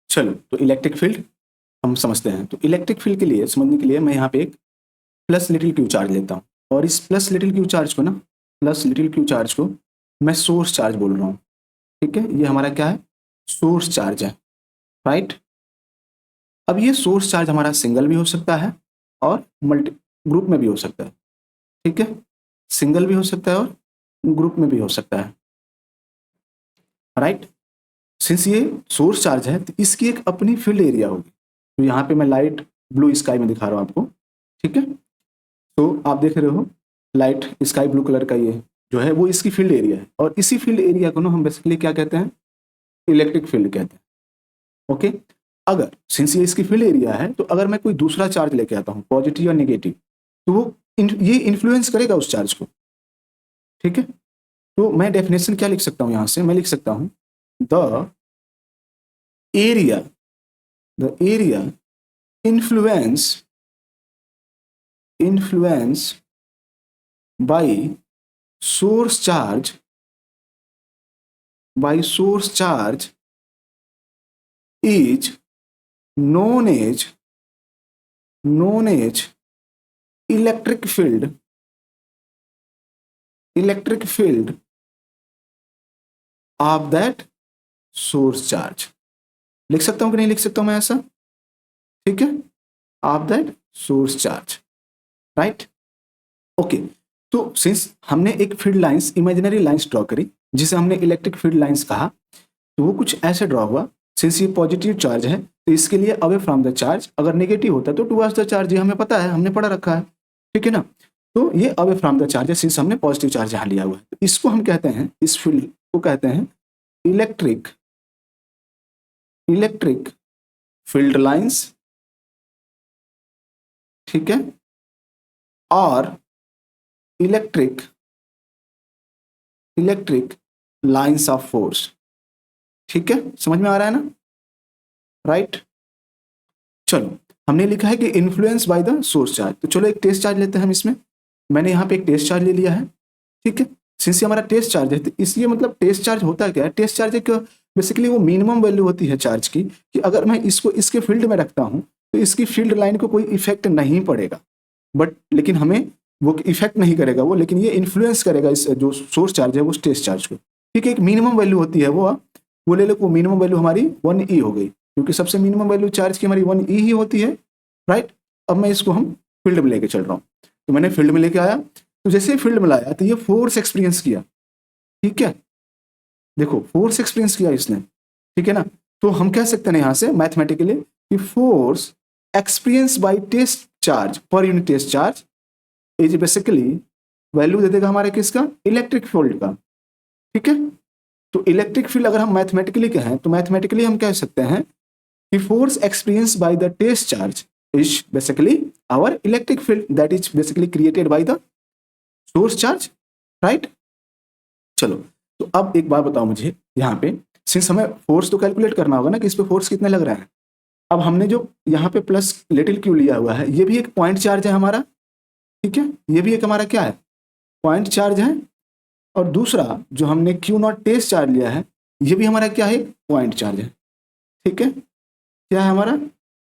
चलो, तो electric field हम समझते हैं। तो इलेक्ट्रिक फील्ड के लिए समझने के लिए मैं यहाँ पे एक प्लस लिटिल क्यू चार्ज लेता हूँ, और इस प्लस लिटिल क्यू चार्ज को ना, प्लस लिटिल क्यू चार्ज को मैं सोर्स चार्ज बोल रहा हूँ। ठीक है, ये हमारा क्या है, सोर्स चार्ज है, राइट। अब ये सोर्स चार्ज हमारा सिंगल भी हो सकता है और मल्टी ग्रुप में भी हो सकता है। ठीक है, सिंगल भी हो सकता है और ग्रुप में भी हो सकता है, राइट। सिंस ये सोर्स चार्ज है तो इसकी एक अपनी फील्ड एरिया होगी। तो यहाँ पे मैं लाइट ब्लू स्काई में दिखा रहा हूँ आपको। ठीक है, तो आप देख रहे हो लाइट स्काई ब्लू कलर का ये जो है वो इसकी फील्ड एरिया है, और इसी फील्ड एरिया को ना हम बेसिकली क्या कहते हैं, इलेक्ट्रिक फील्ड कहते हैं। ओके, अगर सिंस ये इसकी फील्ड एरिया है तो अगर मैं कोई दूसरा चार्ज लेके आता हूँ, पॉजिटिव या नेगेटिव, तो वो ये इन्फ्लुएंस करेगा उस चार्ज को। ठीक है, तो मैं डेफिनेशन क्या लिख सकता हूँ यहाँ से, मैं लिख सकता हूँ the area influence by source charge is known as electric field of that source charge। लिख सकता हूं कि नहीं लिख सकता हूं मैं ऐसा? ठीक है, of that source charge, right. Okay, तो सिंस हमने एक field lines, imaginary lines draw करी जिसे हमने इलेक्ट्रिक फील्ड लाइंस कहा, तो वो कुछ ऐसे ड्रॉ हुआ। सिंस ये पॉजिटिव चार्ज है तो इसके लिए अवे फ्रॉम द चार्ज, अगर नेगेटिव होता तो टुवर्ड्स द चार्ज, ये हमें पता है, हमने पढ़ा रखा है। ठीक है ना, तो ये अवे फ्रॉम द चार्ज है सिंस हमने पॉजिटिव चार्ज यहाँ लिया हुआ है। तो इसको हम कहते हैं, इस फील्ड को कहते हैं इलेक्ट्रिक फील्ड लाइंस। ठीक है, और इलेक्ट्रिक लाइंस ऑफ फोर्स। ठीक है, समझ में आ रहा है ना, राइट। चलो, हमने लिखा है कि influence by the source charge, तो चलो एक टेस्ट चार्ज लेते हैं हम इसमें। मैंने यहाँ पे एक टेस्ट चार्ज ले लिया है। ठीक है, सिंस ये हमारा टेस्ट चार्ज है तो इसलिए मतलब टेस्ट चार्ज होता है क्या है, टेस्ट चार्ज एक बेसिकली वो मिनिमम वैल्यू होती है चार्ज की, कि अगर मैं इसको इसके फील्ड में रखता हूँ तो इसकी फील्ड लाइन को कोई इफेक्ट नहीं पड़ेगा, बट लेकिन हमें वो इफेक्ट नहीं करेगा वो, लेकिन ये इन्फ्लुएंस करेगा इस जो सोर्स चार्ज है वो टेस्ट चार्ज को। ठीक है, एक मिनिमम वैल्यू होती है वो ले लो, वो मिनिमम वैल्यू हमारी 1E हो गई, क्योंकि सबसे मिनिमम वैल्यू चार्ज की हमारी 1E ही होती है, राइट। अब मैं इसको हम फील्ड में लेके चल रहा हूँ, तो मैंने फील्ड में लेके आया, तो जैसे फील्ड में लाया तो ये फोर्स एक्सपीरियंस किया। ठीक है, देखो फोर्स एक्सपीरियंस किया इसने। ठीक है ना, तो हम कह सकते हैं यहाँ से मैथमेटिकली कि force experience by test charge per unit test charge is basically value दे देगा हमारे किसका, इलेक्ट्रिक फील्ड का। ठीक है, तो इलेक्ट्रिक फील्ड अगर हम मैथमेटिकली कहें तो मैथमेटिकली हम कह सकते हैं कि force experience by the test charge is basically our electric field that is basically created by the source charge, right. चलो, तो अब एक बात बताओ मुझे यहाँ पे, सिंस हमें फोर्स तो कैलकुलेट करना होगा ना कि इस पे फोर्स कितने लग रहे हैं। अब हमने जो यहाँ पे प्लस लिटिल क्यू लिया हुआ है, ये भी एक पॉइंट चार्ज है हमारा। ठीक है, ये भी एक हमारा क्या है, पॉइंट चार्ज है। और दूसरा जो हमने क्यू नॉट टेस्ट चार्ज लिया है, ये भी हमारा क्या है, पॉइंट चार्ज है। ठीक है, क्या है हमारा,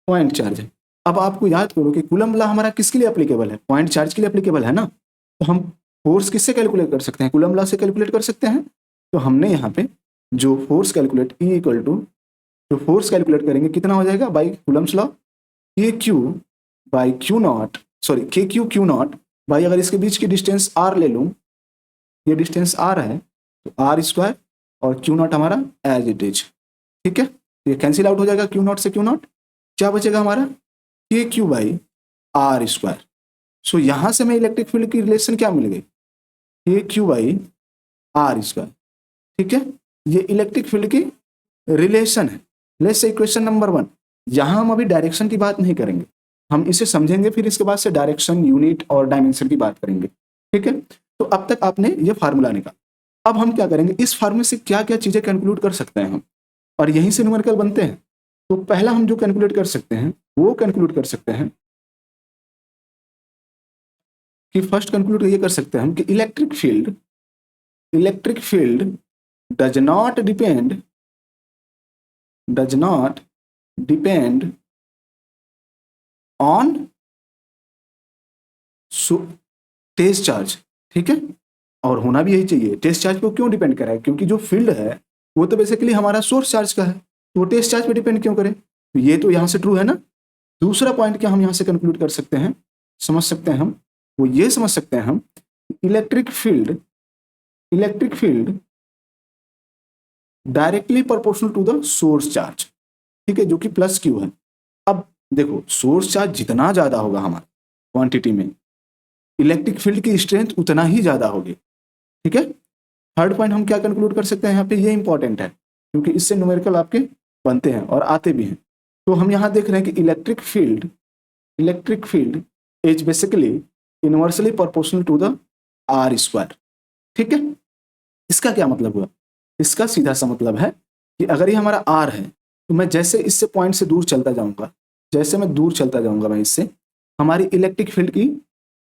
पॉइंट चार्ज है। अब आपको याद करो कि कूलम्ब लॉ हमारा किसके लिए एप्लीकेबल है, पॉइंट चार्ज के लिए एप्लीकेबल है ना। तो हम फोर्स किससे कैलकुलेट कर सकते हैं, कूलम्ब लॉ से कैलकुलेट कर सकते हैं। तो हमने यहाँ पे जो force calculate E equal to, जो फोर्स कैलकुलेट करेंगे कितना हो जाएगा by Coulomb's law, k q by q naught, sorry k q naught by, अगर इसके बीच की डिस्टेंस r ले लूँ, ये डिस्टेंस r है तो r स्क्वायर और क्यू नॉट हमारा एज इट इज। ठीक है, ये कैंसिल आउट हो जाएगा क्यू नॉट से क्यू नॉट, क्या बचेगा हमारा, के क्यू बाई आर स्क्वायर। सो यहां से हमें इलेक्ट्रिक फील्ड की रिलेशन क्या मिल गई, के क्यू बाई आर स्क्वायर। ठीक है, ये इलेक्ट्रिक फील्ड की रिलेशन है। Let's say equation number 1। यहां हम अभी डायरेक्शन की बात नहीं करेंगे, हम इसे समझेंगे, फिर इसके बाद से डायरेक्शन, यूनिट और डायमेंशन की बात करेंगे। ठीक है, तो अब तक आपने ये फार्मूला निकाला। अब हम क्या करेंगे, इस फार्मूले से क्या क्या चीजें कैलकुलेट कर सकते हैं हम, और यहीं से न्यूमेरिकल बनते हैं। तो पहला हम जो कैलकुलेट कर सकते हैं वो कैलकुलेट कर सकते हैं कि फर्स्ट कैलकुलेट ये कर सकते हैं हम कि electric field does not depend on test charge, ठीक है। और होना भी यही चाहिए। टेस्ट चार्ज पे क्यों डिपेंड करा है? क्योंकि जो फील्ड है वो तो बेसिकली हमारा सोर्स चार्ज का है, तो वो टेस्ट चार्ज पे डिपेंड क्यों करे? तो ये तो यहाँ से ट्रू है ना। दूसरा पॉइंट क्या हम यहाँ से कंक्लूड कर सकते हैं, समझ सकते हैं हम, वो ये समझ सकते हैं हम, electric field directly proportional to the source charge, ठीक है, जो कि प्लस क्यू है। अब देखो, सोर्स चार्ज जितना ज्यादा होगा हमारा क्वांटिटी में, इलेक्ट्रिक फील्ड की स्ट्रेंथ उतना ही ज्यादा होगी, ठीक है। थर्ड पॉइंट हम क्या कंक्लूड कर सकते हैं यहाँ पे, ये इंपॉर्टेंट है क्योंकि इससे न्यूमेरिकल आपके बनते हैं और आते भी हैं। तो हम यहाँ देख रहे हैं कि electric field is basically inversely proportional to the r square, ठीक है। इसका क्या मतलब हुआ? इसका सीधा सा मतलब है कि अगर ये हमारा आर है तो मैं जैसे इससे पॉइंट से दूर चलता जाऊंगा, जैसे मैं दूर चलता जाऊंगा मैं इससे, हमारी इलेक्ट्रिक फील्ड की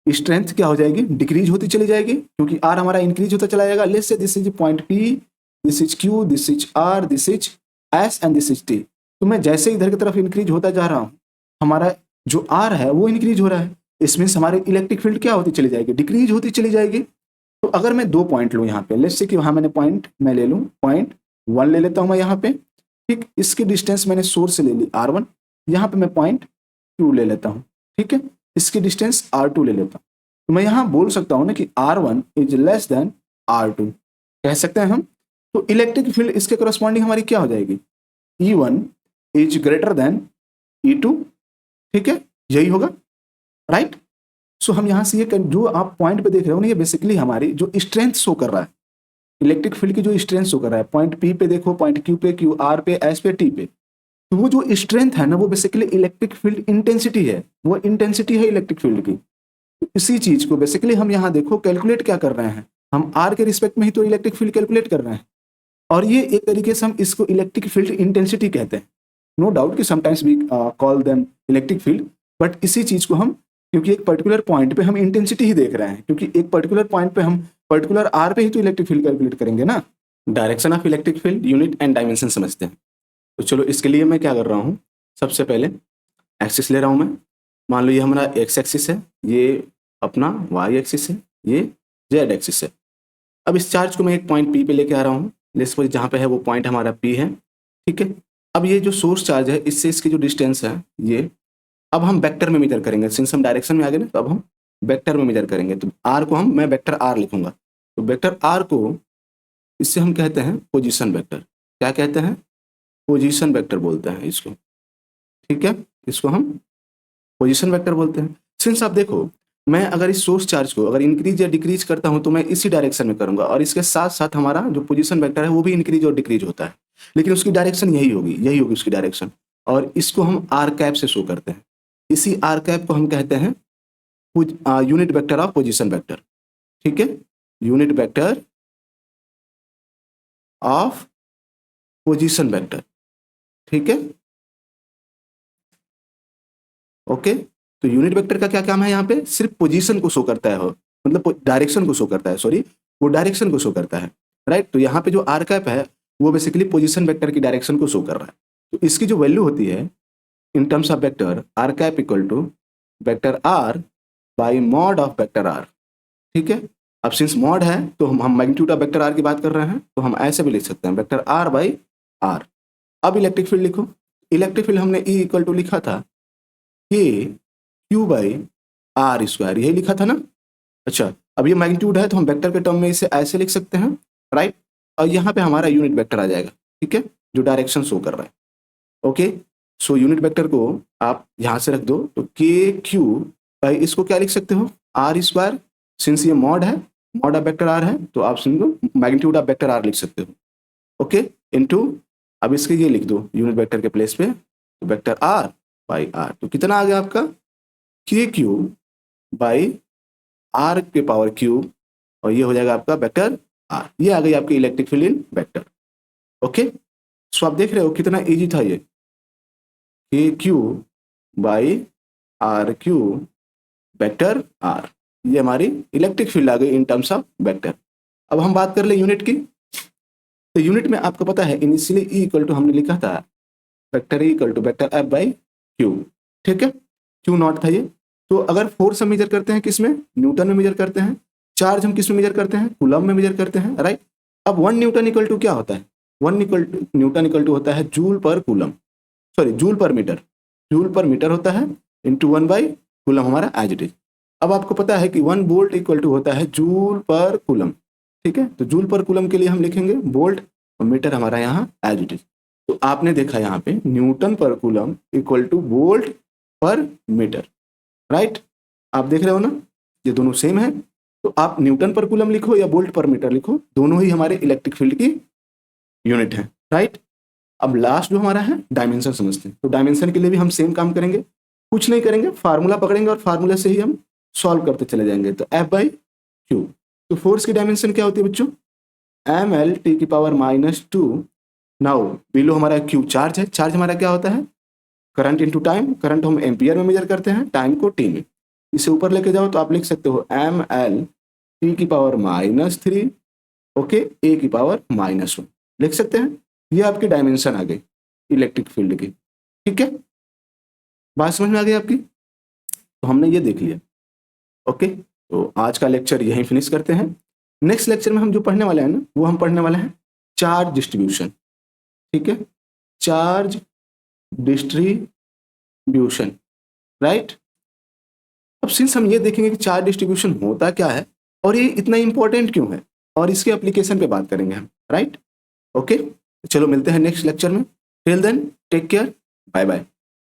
स्ट्रेंथ क्या हो जाएगी? डिक्रीज होती चली जाएगी, क्योंकि आर हमारा इंक्रीज होता चला जाएगा। Let's say this is point P, this is Q, this is R, this is S and this is T. तो मैं जैसे इधर की तरफ इंक्रीज होता जा रहा हूँ, हमारा जो आर है वो इंक्रीज हो रहा है, इसमें हमारी इलेक्ट्रिक फील्ड क्या होती चली जाएगी? डिक्रीज होती चली जाएगी। तो अगर मैं दो पॉइंट लूँ यहाँ पे, लेट्स से कि वहाँ मैंने पॉइंट मैं ले लूँ, पॉइंट 1 ले लेता हूँ मैं यहाँ पे, ठीक। इसकी डिस्टेंस मैंने सोर्स से ले ली R1, यहाँ पे मैं पॉइंट 2 ले लेता हूँ, ठीक है। इसकी डिस्टेंस R2 ले लेता हूँ। तो मैं यहाँ बोल सकता हूँ ना कि R1 is less than R2, कह सकते हैं हम। तो इलेक्ट्रिक फील्ड इसके करस्पॉन्डिंग हमारी क्या हो जाएगी? E1 is greater than E2, ठीक है, यही होगा, राइट। सो हम यहाँ से ये जो आप पॉइंट पे देख रहे हो ना, ये बेसिकली हमारी जो स्ट्रेंथ शो कर रहा है, इलेक्ट्रिक फील्ड की जो स्ट्रेंथ शो कर रहा है। पॉइंट पी पे देखो, पॉइंट क्यू पे, क्यू आर पे, एस पे, टी पे, तो वो जो स्ट्रेंथ है ना, वो बेसिकली इलेक्ट्रिक फील्ड इंटेंसिटी है, वो इंटेंसिटी है इलेक्ट्रिक फील्ड की। इसी चीज को बेसिकली हम यहाँ देखो कैलकुलेट क्या कर रहे हैं, हम आर के रिस्पेक्ट में ही तो इलेक्ट्रिक फील्ड कैलकुलेट कर रहे हैं, और ये एक तरीके से हम इसको इलेक्ट्रिक फील्ड इंटेंसिटी कहते हैं। नो डाउट कि sometimes we call them electric field, but इसी चीज को हम, क्योंकि एक पर्टिकुलर पॉइंट पे हम इंटेंसिटी ही देख रहे हैं, क्योंकि एक पर्टिकुलर पॉइंट पे हम पर्टिकुलर आर पे ही तो इलेक्ट्रिक फील्ड कैलकुलेट करेंगे ना। Direction of electric field, unit and dimension समझते हैं। तो चलो इसके लिए मैं क्या कर रहा हूँ, सबसे पहले एक्सिस ले रहा हूँ मैं। मान लो ये हमारा एक्स एक्सिस है, ये अपना वाई एक्सिस है, ये जेड एक्सिस है। अब इस चार्ज को मैं एक पॉइंट पी पे लेके आ रहा हूँ, लेट्स सपोज जहाँ पे है वो पॉइंट हमारा पी है, ठीक है। अब ये जो सोर्स चार्ज है, इससे इसकी जो डिस्टेंस है ये, अब हम वेक्टर में मेजर करेंगे, सिंस हम डायरेक्शन में आ गए ना, तो अब हम वेक्टर में मेजर करेंगे। तो आर को मैं वेक्टर आर लिखूंगा। तो वेक्टर आर को इससे हम कहते हैं पोजीशन वेक्टर। क्या कहते हैं? पोजीशन वेक्टर बोलते हैं इसको, ठीक है। इसको हम पोजीशन वेक्टर बोलते हैं। सिंस आप देखो, मैं अगर इस सोर्स चार्ज को अगर इंक्रीज या डिक्रीज करता हूं तो मैं इसी डायरेक्शन में करूंगा, और इसके साथ साथ हमारा जो पोजीशन वेक्टर है वो भी इंक्रीज और डिक्रीज होता है, लेकिन उसकी डायरेक्शन यही होगी उसकी डायरेक्शन। और इसको हम आर कैप से शो करते हैं। इसी आर कैप को हम कहते हैं unit vector of position vector, ठीक है, unit vector of position vector, ठीक है, ओके। तो यूनिट वेक्टर का क्या काम है? यहाँ पे सिर्फ पोजीशन को शो करता है, मतलब डायरेक्शन को शो करता है, सॉरी, वो डायरेक्शन को शो करता है, राइट। तो यहाँ पे जो आर कैप है वो बेसिकली पोजीशन वेक्टर की डायरेक्शन को शो कर रहा है। तो इसकी जो वैल्यू होती है in terms of vector, r cap equal to vector r by mod of vector r, ठीक है। अब सिंस मॉड है तो हम मैग्नीट्यूड ऑफ वेक्टर आर की बात कर रहे हैं, तो हम ऐसे भी लिख सकते हैं वेक्टर आर बाई आर। अब इलेक्ट्रिक फील्ड लिखो। इलेक्ट्रिक फील्ड हमने ई इक्वल टू लिखा था के क्यू बाई आर स्क्वायर, यही लिखा था ना। अच्छा, अब ये मैग्नीट्यूड है तो हम वेक्टर के टर्म में इसे ऐसे लिख सकते हैं, राइट। और यहाँ पे हमारा यूनिट वेक्टर आ जाएगा, ठीक है, जो डायरेक्शन शो कर रहा है, ओके। सो यूनिट वेक्टर को आप यहाँ से रख दो, तो के क्यू बाई, इसको क्या लिख सकते हो? R square. सिंस ये मॉड है, मॉड ऑफ वेक्टर आर है, तो आप simple magnitude of vector r लिख सकते हो, ओके, इनटू, अब इसके ये लिख दो यूनिट वेक्टर के प्लेस पे, तो वेक्टर आर बाई आर। तो कितना आ गया आपका? के क्यू बाई आर के पावर क्यूब, और ये हो जाएगा आपका वेक्टर आर। ये आ गई आपकी electric field in vector, okay. So आप देख रहे हो कितना इजी था ये, K q by r q vector r, ये हमारी इलेक्ट्रिक फील्ड आ गई इन टर्म्स ऑफ वेक्टर। अब हम बात कर ले यूनिट की। तो यूनिट में आपको पता है इनिशियली ई इक्वल टू हमने लिखा था vector E equal to vector F by Q, ठीक है, क्यू नॉट था ये। तो अगर फोर्स हम मेजर करते हैं किसमें, न्यूटन में मेजर करते हैं, चार्ज हम किस में मेजर करते हैं, कूलम में मेजर करते हैं, राइट। अब 1 न्यूटन इक्वल टू क्या होता है, 1 न्यूटन इक्वल टू होता है joule per coulomb, sorry joule per metre, joule per metre होता है इंटू 1 बाई कूलम हमारा एज इट इज। अब आपको पता है कि 1 वोल्ट इक्वल टू होता है जूल पर कूलम, ठीक है, तो जूल पर कूलम के लिए हम लिखेंगे वोल्ट और मीटर हमारा यहाँ एज इट इज। तो आपने देखा यहाँ पे न्यूटन पर कूलम इक्वल टू वोल्ट पर मीटर, राइट। आप देख रहे हो ना, ये दोनों सेम है, तो आप न्यूटन पर कूलम लिखो या वोल्ट पर मीटर लिखो, दोनों ही हमारे इलेक्ट्रिक फील्ड की यूनिट है, राइट। अब लास्ट जो हमारा है डायमेंशन समझते हैं, तो डायमेंशन के लिए भी हम सेम काम करेंगे, कुछ नहीं करेंगे, फार्मूला पकड़ेंगे और फार्मूला से ही हम सॉल्व करते चले जाएंगे। तो F बाई क्यू, तो फोर्स की डायमेंशन क्या होती है बच्चों, ml टी की पावर -2। नाउ बिलो हमारा क्यू चार्ज है, चार्ज हमारा क्या होता है, करंट इनटू टाइम, करंट हम एम्पियर में मेजर करते हैं, टाइम को टी में। इसे ऊपर लेके जाओ तो आप लिख सकते हो ml टी की पावर -3, ओके, ए की पावर -1 लिख सकते हैं। ये आपकी डायमेंशन आ गई इलेक्ट्रिक फील्ड की, ठीक है, बात समझ में आ गई आपकी। तो हमने ये देख लिया, ओके। तो आज का लेक्चर यहीं फिनिश करते हैं। नेक्स्ट लेक्चर में हम जो पढ़ने वाले हैं ना, वो हम पढ़ने वाले हैं चार्ज डिस्ट्रीब्यूशन, ठीक है, चार्ज डिस्ट्रीब्यूशन, राइट। अब सिंस हम ये देखेंगे कि चार्ज डिस्ट्रीब्यूशन होता क्या है और ये इतना इंपॉर्टेंट क्यों है, और इसके एप्लीकेशन पे बात करेंगे हम, राइट। ओके, चलो मिलते हैं नेक्स्ट लेक्चर में। Till then take care, bye bye.